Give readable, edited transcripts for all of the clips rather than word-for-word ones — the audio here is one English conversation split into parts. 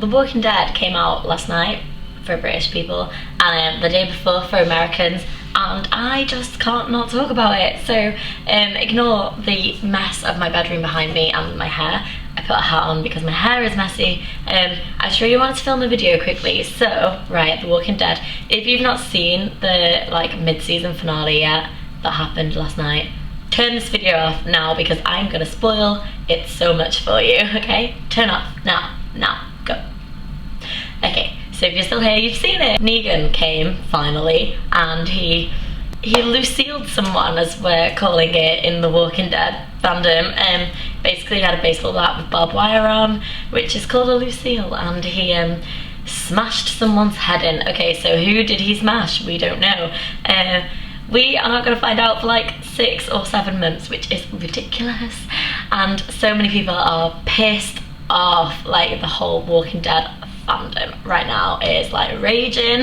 The Walking Dead came out last night for British people and the day before for Americans, and I just can't not talk about it. So ignore the mess of my bedroom behind me and my hair. I put a hat on because my hair is messy. I just really wanted to film a video quickly. So, right, The Walking Dead. If you've not seen the like mid-season finale yet that happened last night, turn this video off now because I'm gonna spoil it so much for you, okay? Turn off, now, go. Okay, so if you're still here, you've seen it. Negan came, finally, and he Lucille'd someone, as we're calling it in the Walking Dead fandom. Basically he had a baseball bat with barbed wire on, which is called a Lucille, and he smashed someone's head in. Okay, so who did he smash? We don't know. We are not going to find out for like 6 or 7 months, which is ridiculous. And so many people are pissed off. Like, the whole Walking Dead fandom right now is like raging.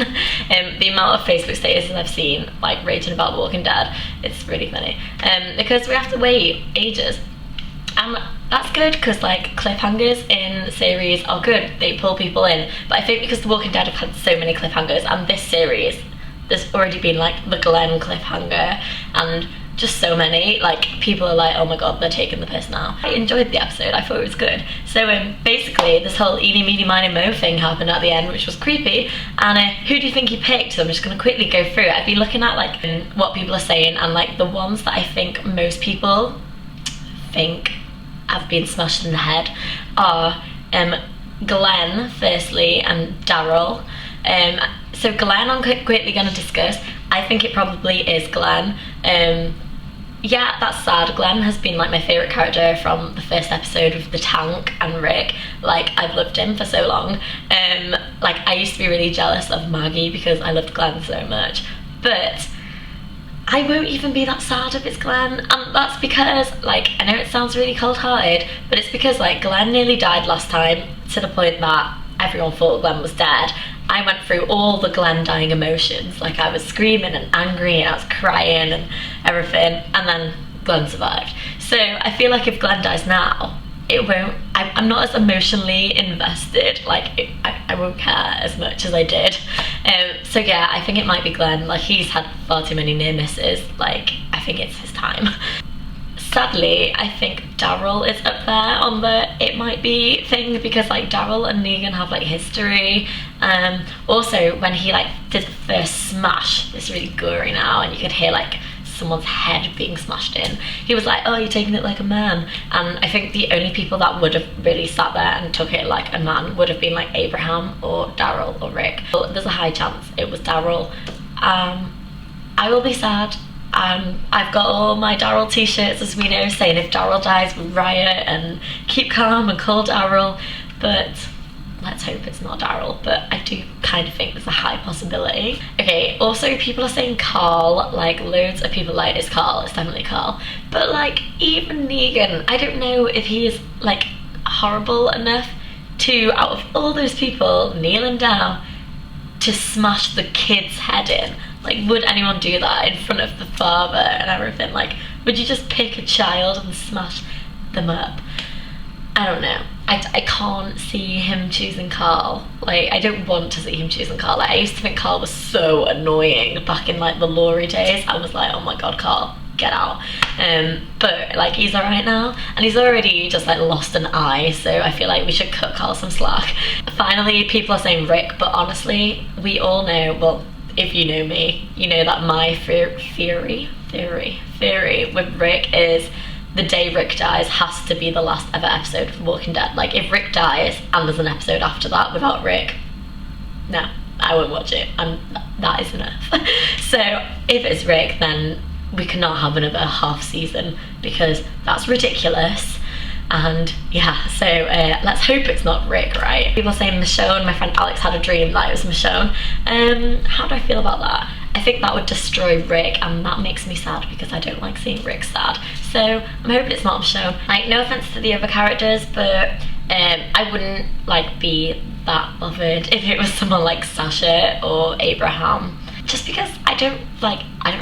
The amount of Facebook statuses I've seen like raging about The Walking Dead, it's really funny. Because we have to wait ages. And that's good because like cliffhangers in series are good. They pull people in. But I think because The Walking Dead have had so many cliffhangers, and this series, there's already been like the Glenn cliffhanger and just so many, like people are like, oh my god, they're taking the piss now. I enjoyed the episode, I thought it was good. So basically this whole eeny meeny miny mo thing happened at the end, which was creepy. And who do you think he picked? So I'm just gonna quickly go through it. I've been looking at like what people are saying, and like the ones that I think most people think have been smashed in the head are Glenn firstly and Daryl. So Glenn I'm quickly going to discuss. I think it probably is Glenn. Yeah, that's sad. Glenn has been like my favourite character from the first episode of The Tank and Rick. Like, I've loved him for so long. Like, I used to be really jealous of Maggie because I loved Glenn so much. But I won't even be that sad if it's Glenn, and that's because, like, I know it sounds really cold-hearted, but it's because, like, Glenn nearly died last time to the point that everyone thought Glenn was dead. I went through all the Glenn dying emotions, like I was screaming and angry and I was crying and everything, and then Glenn survived. So I feel like if Glenn dies now, it won't, I'm not as emotionally invested, like I won't care as much as I did. So yeah, I think it might be Glenn. Like, he's had far too many near misses. Like, I think it's his time. Sadly, I think Daryl is up there on the it might be thing, because like Daryl and Negan have like history. Also when he like did the first smash, it's really gory now, and you could hear like someone's head being smashed in, he was like, oh, you're taking it like a man. And I think the only people that would have really sat there and took it like a man would have been like Abraham or Daryl or Rick. But there's a high chance it was Daryl. I will be sad. I've got all my Daryl t-shirts, as we know, saying if Daryl dies, we riot and keep calm and call Daryl. But let's hope it's not Daryl, but I do kind of think there's a high possibility. Okay, also people are saying Carl, like loads of people like it's Carl, it's definitely Carl. But like even Negan, I don't know if he is like horrible enough to, out of all those people kneeling down, to smash the kid's head in. Like, would anyone do that in front of the father and everything? Like, would you just pick a child and smash them up? I don't know. I can't see him choosing Carl. Like, I don't want to see him choosing Carl. Like, I used to think Carl was so annoying back in like the Laurie days. I was like, oh my god, Carl, get out. But like, he's alright now, and he's already just like lost an eye, so I feel like we should cut Carl some slack. Finally, people are saying Rick, but honestly, we all know, well, if you know me, you know that my theory with Rick is the day Rick dies has to be the last ever episode of Walking Dead. Like, if Rick dies and there's an episode after that without Rick, no, I won't watch it, and that is enough. So if it's Rick, then we cannot have another half season because that's ridiculous. And yeah, so let's hope it's not Rick, right? People are saying Michonne. My friend Alex had a dream that it was Michonne. How do I feel about that? I think that would destroy Rick, and that makes me sad because I don't like seeing Rick sad. So I'm hoping it's not Michonne. Like, no offense to the other characters, but I wouldn't like be that bothered if it was someone like Sasha or Abraham. Just because I don't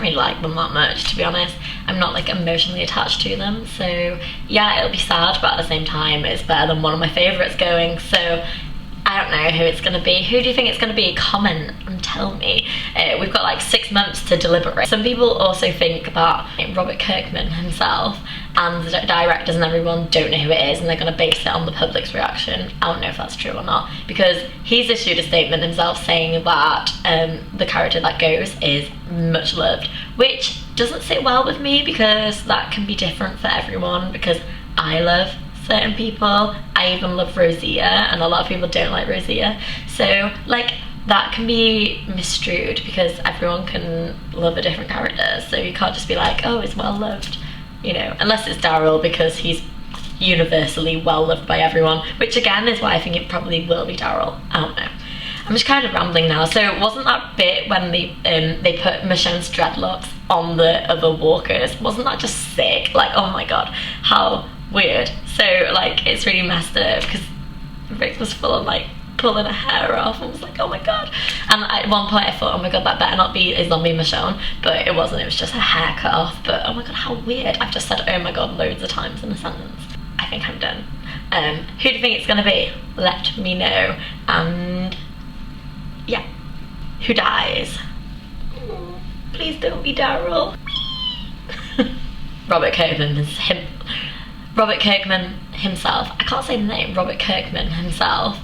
really like them that much, to be honest. I'm not like emotionally attached to them, so yeah, it'll be sad, but at the same time it's better than one of my favourites going. So I don't know who it's going to be. Who do you think it's going to be? Comment and tell me. We've got like 6 months to deliberate. Some people also think that Robert Kirkman himself and the directors and everyone don't know who it is, and they're going to base it on the public's reaction. I don't know if that's true or not, because he's issued a statement himself saying that the character that goes is much loved, which doesn't sit well with me, because that can be different for everyone, because I love certain people. I even love Rosita, and a lot of people don't like Rosita, so like that can be misstrued, because everyone can love a different character, so you can't just be like, oh, it's well loved, you know, unless it's Daryl, because he's universally well loved by everyone, which again is why I think it probably will be Daryl. I don't know. I'm just kind of rambling now. So wasn't that bit when they put Michonne's dreadlocks on the other walkers, wasn't that just sick? Like, oh my god, how weird. So like it's really messed up, because Rick was full of like pulling her hair off. I was like, oh my god. And at one point I thought, oh my god, that better not be a zombie Michonne, but it wasn't. It was just her hair cut off. But oh my god, how weird. I've just said oh my god loads of times in a sentence. I think I'm done. Who do you think it's gonna be? Let me know. And yeah, who dies? Oh, please don't be Daryl. Robert Kirkman is him. Robert Kirkman himself, I can't say the name, Robert Kirkman himself